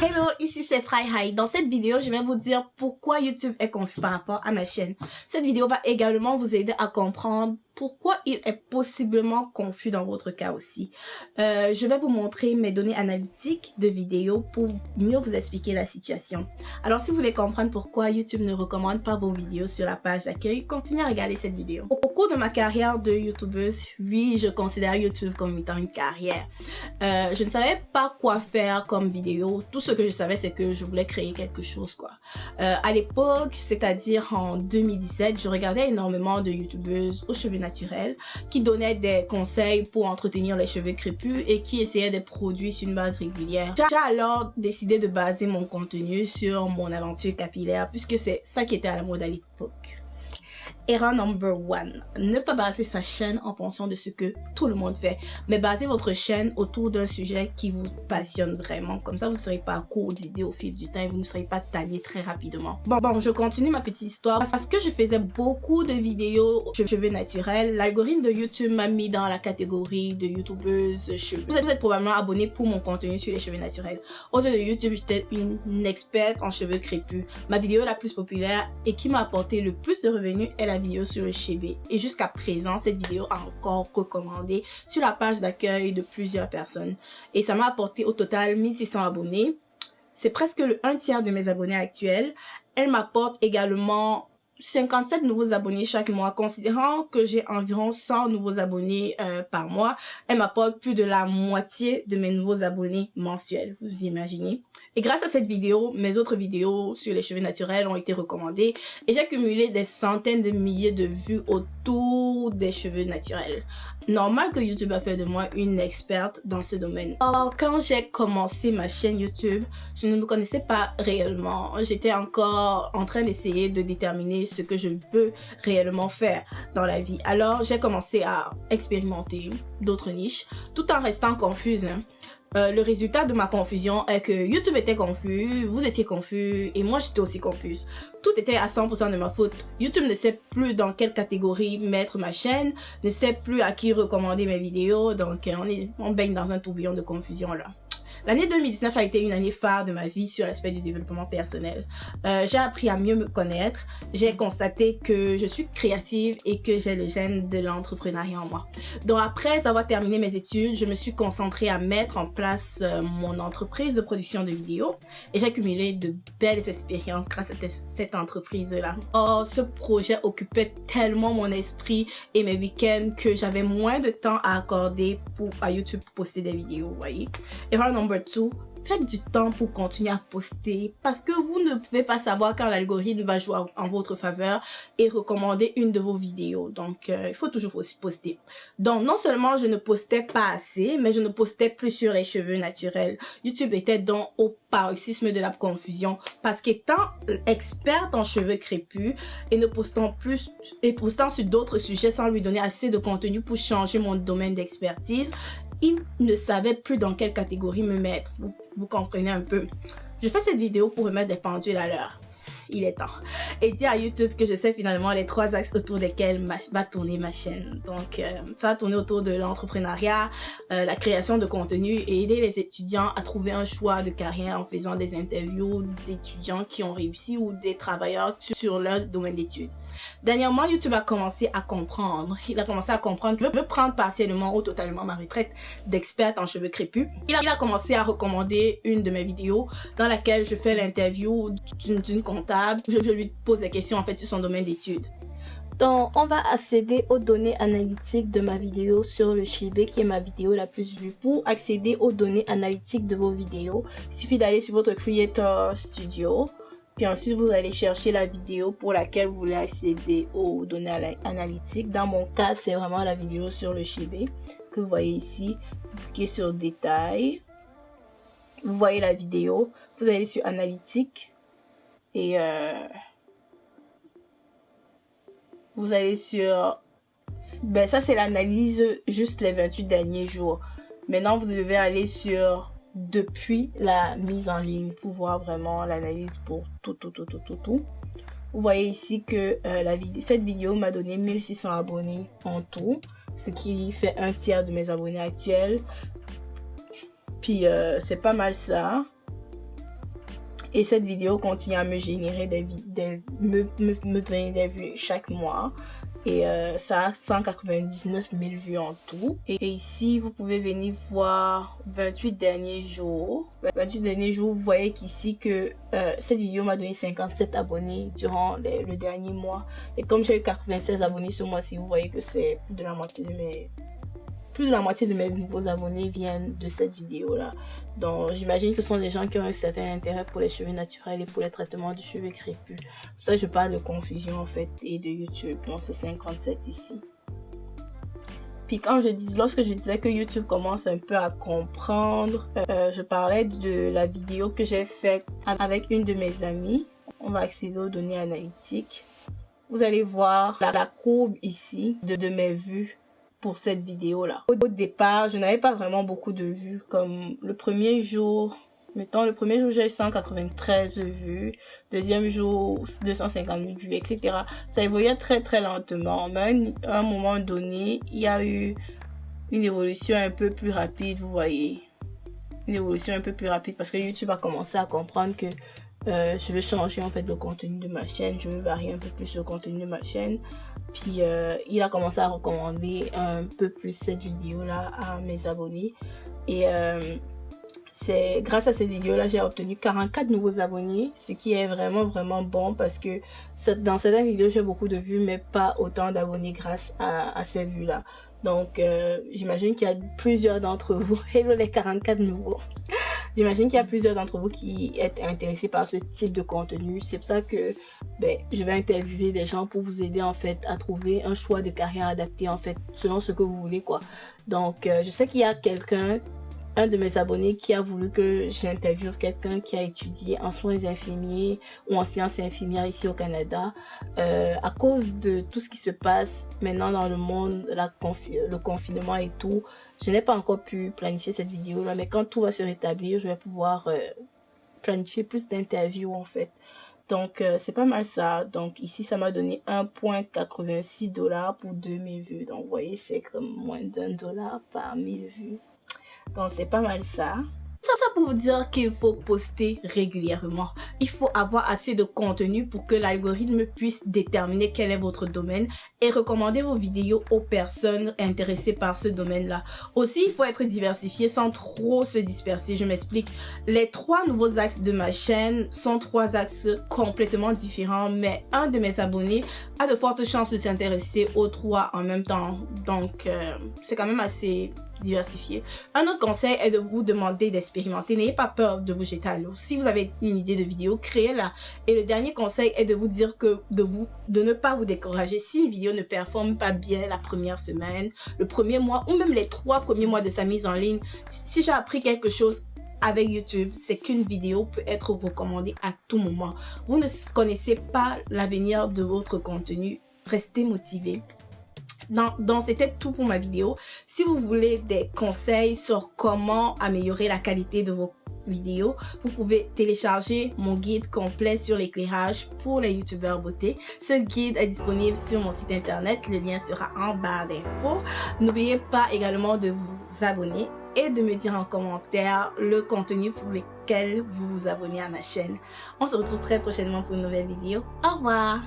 Hello, ici c'est Fry High. Dans cette vidéo, je vais vous dire pourquoi YouTube est confus par rapport à ma chaîne. Cette vidéo va également vous aider à comprendre pourquoi il est possiblement confus dans votre cas aussi. Je vais vous montrer mes données analytiques de vidéos pour mieux vous expliquer la situation. Alors si vous voulez comprendre pourquoi YouTube ne recommande pas vos vidéos sur la page d'accueil, continuez à regarder cette vidéo. Au cours de ma carrière de YouTubeuse, oui, je considère YouTube comme étant une carrière. Je ne savais pas quoi faire comme vidéo. Tout ce que je savais, c'est que je voulais créer quelque chose, quoi. À l'époque, c'est-à-dire en 2017, je regardais énormément de YouTubeuses aux cheveux naturels qui donnaient des conseils pour entretenir les cheveux crépus et qui essayaient des produits sur une base régulière. J'ai alors décidé de baser mon contenu sur mon aventure capillaire puisque c'est ça qui était à la mode à l'époque. Erreur number one, ne pas baser sa chaîne en fonction de ce que tout le monde fait, mais basez votre chaîne autour d'un sujet qui vous passionne vraiment. Comme ça, vous ne serez pas à court d'idées au fil du temps et vous ne serez pas tanné très rapidement. Bon, je continue ma petite histoire. Parce que je faisais beaucoup de vidéos cheveux naturels, l'algorithme de YouTube m'a mis dans la catégorie de youtubeuse cheveux. Vous êtes probablement abonné pour mon contenu sur les cheveux naturels. Aux yeux de YouTube, j'étais une experte en cheveux crépus. Ma vidéo la plus populaire et qui m'a apporté le plus de revenus est la vidéo sur le chébé. Et jusqu'à présent, cette vidéo a encore recommandé sur la page d'accueil de plusieurs personnes. Et ça m'a apporté au total 1600 abonnés. C'est presque le 1/3 de mes abonnés actuels. Elle m'apporte également 57 nouveaux abonnés chaque mois. Considérant que j'ai environ 100 nouveaux abonnés par mois, elle m'apporte plus de la moitié de mes nouveaux abonnés mensuels. Vous imaginez? Et grâce à cette vidéo, mes autres vidéos sur les cheveux naturels ont été recommandées et j'ai cumulé des centaines de milliers de vues autour des cheveux naturels. Normal que YouTube a fait de moi une experte dans ce domaine. Or, quand j'ai commencé ma chaîne YouTube, je ne me connaissais pas réellement. J'étais encore en train d'essayer de déterminer ce que je veux réellement faire dans la vie. Alors, j'ai commencé à expérimenter d'autres niches tout en restant confuse. Le résultat de ma confusion est que YouTube était confus, vous étiez confus et moi j'étais aussi confuse. Tout était à 100% de ma faute. YouTube ne sait plus dans quelle catégorie mettre ma chaîne, ne sait plus à qui recommander mes vidéos, donc on baigne dans un tourbillon de confusion là. L'année 2019 a été une année phare de ma vie sur l'aspect du développement personnel. J'ai appris à mieux me connaître, j'ai constaté que je suis créative et que j'ai le gène de l'entrepreneuriat en moi. Donc après avoir terminé mes études, je me suis concentrée à mettre en place mon entreprise de production de vidéos et j'ai accumulé de belles expériences grâce à cette entreprise-là. Or, ce projet occupait tellement mon esprit et mes week-ends que j'avais moins de temps à accorder à YouTube pour poster des vidéos, vous voyez. Erreur number 2, faites du temps pour continuer à poster parce que vous ne pouvez pas savoir quand l'algorithme va jouer en votre faveur et recommander une de vos vidéos. Donc, il faut toujours aussi poster. Donc, non seulement je ne postais pas assez, mais je ne postais plus sur les cheveux naturels. YouTube était donc au paroxysme de la confusion parce qu'étant experte en cheveux crépus et ne postant plus et postant sur d'autres sujets sans lui donner assez de contenu pour changer mon domaine d'expertise, il ne savait plus dans quelle catégorie me mettre. Vous comprenez un peu. Je fais cette vidéo pour remettre des pendules à l'heure. Il est temps. Et dire à YouTube que je sais finalement les 3 axes autour desquels va tourner ma chaîne. Donc, ça va tourner autour de l'entrepreneuriat, la création de contenu et aider les étudiants à trouver un choix de carrière en faisant des interviews d'étudiants qui ont réussi ou des travailleurs sur leur domaine d'études. Dernièrement, YouTube a commencé à comprendre. Il a commencé à comprendre que je veux prendre partiellement ou totalement ma retraite d'experte en cheveux crépus. Il a commencé à recommander une de mes vidéos dans laquelle je fais l'interview d'une comptable. Je lui pose des questions en fait sur son domaine d'études. Donc, on va accéder aux données analytiques de ma vidéo sur le chébé qui est ma vidéo la plus vue. Pour accéder aux données analytiques de vos vidéos, il suffit d'aller sur votre Creator Studio. Puis ensuite, vous allez chercher la vidéo pour laquelle vous voulez accéder aux données analytiques. Dans mon cas, c'est vraiment la vidéo sur le chébé que vous voyez ici. Vous cliquez sur Détails. Vous voyez la vidéo. Vous allez sur Analytique. Et vous allez sur... Ben ça, c'est l'analyse juste les 28 derniers jours. Maintenant, vous devez aller sur... depuis la mise en ligne pour voir vraiment l'analyse pour tout. Vous voyez ici que cette vidéo m'a donné 1600 abonnés en tout, ce qui fait 1/3 de mes abonnés actuels. Puis c'est pas mal ça. Et cette vidéo continue à me générer me donner des vues chaque mois. Et ça a 199 000 vues en tout. Et ici, vous pouvez venir voir 28 derniers jours. 28 derniers jours, vous voyez qu'ici que cette vidéo m'a donné 57 abonnés durant le dernier mois. Et comme j'ai eu 96 abonnés ce mois-ci, vous voyez que c'est plus de la moitié de mes nouveaux abonnés viennent de cette vidéo là. Donc j'imagine que ce sont des gens qui ont un certain intérêt pour les cheveux naturels et pour les traitements de cheveux crépus. C'est pour ça que je parle de confusion en fait et de YouTube. Donc c'est 57 ici. Puis lorsque je disais que YouTube commence un peu à comprendre, je parlais de la vidéo que j'ai faite avec une de mes amies. On va accéder aux données analytiques. Vous allez voir la courbe ici de mes vues pour cette vidéo là. Au départ, je n'avais pas vraiment beaucoup de vues. Comme le premier jour, j'ai 193 vues, deuxième jour 258 vues, etc. Ça évoluait très très lentement, mais à un moment donné, il y a eu une évolution un peu plus rapide, vous voyez. Une évolution un peu plus rapide parce que YouTube a commencé à comprendre que je veux changer en fait le contenu de ma chaîne, je veux varier un peu plus le contenu de ma chaîne. Puis il a commencé à recommander un peu plus cette vidéo là à mes abonnés. Et c'est grâce à cette vidéo là j'ai obtenu 44 nouveaux abonnés, ce qui est vraiment vraiment bon parce que dans certaines vidéos j'ai beaucoup de vues mais pas autant d'abonnés grâce à ces vues là. Donc j'imagine qu'il y a plusieurs d'entre vous, hello les 44 nouveaux. J'imagine qu'il y a plusieurs d'entre vous qui êtes intéressés par ce type de contenu. C'est pour ça que je vais interviewer des gens pour vous aider en fait à trouver un choix de carrière adapté en fait selon ce que vous voulez quoi. Donc je sais qu'il y a un de mes abonnés qui a voulu que j'interviewe quelqu'un qui a étudié en soins infirmiers ou en sciences infirmières ici au Canada. À cause de tout ce qui se passe maintenant dans le monde, le confinement et tout, je n'ai pas encore pu planifier cette vidéo là, mais quand tout va se rétablir, je vais pouvoir planifier plus d'interviews en fait. Donc c'est pas mal ça. Donc ici ça m'a donné 1,86 $ pour 2000 vues. Donc vous voyez c'est comme moins d'$1 par 1000 vues. Donc c'est pas mal ça. Ça pour vous dire qu'il faut poster régulièrement. Il faut avoir assez de contenu pour que l'algorithme puisse déterminer quel est votre domaine et recommander vos vidéos aux personnes intéressées par ce domaine-là. Aussi, il faut être diversifié sans trop se disperser. Je m'explique. Les 3 nouveaux axes de ma chaîne sont 3 axes complètement différents, mais un de mes abonnés a de fortes chances de s'intéresser aux 3 en même temps. Donc, c'est quand même assez diversifié. Un autre conseil est de vous demander d'expérimenter. N'ayez pas peur de vous jeter à l'eau. Si vous avez une idée de vidéo, créez-la. Et le dernier conseil est de vous dire que de ne pas vous décourager. Si une vidéo ne performe pas bien la première semaine, le premier mois ou même les 3 premiers mois de sa mise en ligne, si j'ai appris quelque chose avec YouTube, c'est qu'une vidéo peut être recommandée à tout moment. Vous ne connaissez pas l'avenir de votre contenu. Restez motivé. Donc c'était tout pour ma vidéo. Si vous voulez des conseils sur comment améliorer la qualité de vos vidéos, vous pouvez télécharger mon guide complet sur l'éclairage pour les youtubeurs beauté. Ce guide est disponible sur mon site internet, le lien sera en barre d'infos. N'oubliez pas également de vous abonner et de me dire en commentaire le contenu pour lequel vous vous abonnez à ma chaîne. On se retrouve très prochainement pour une nouvelle vidéo. Au revoir!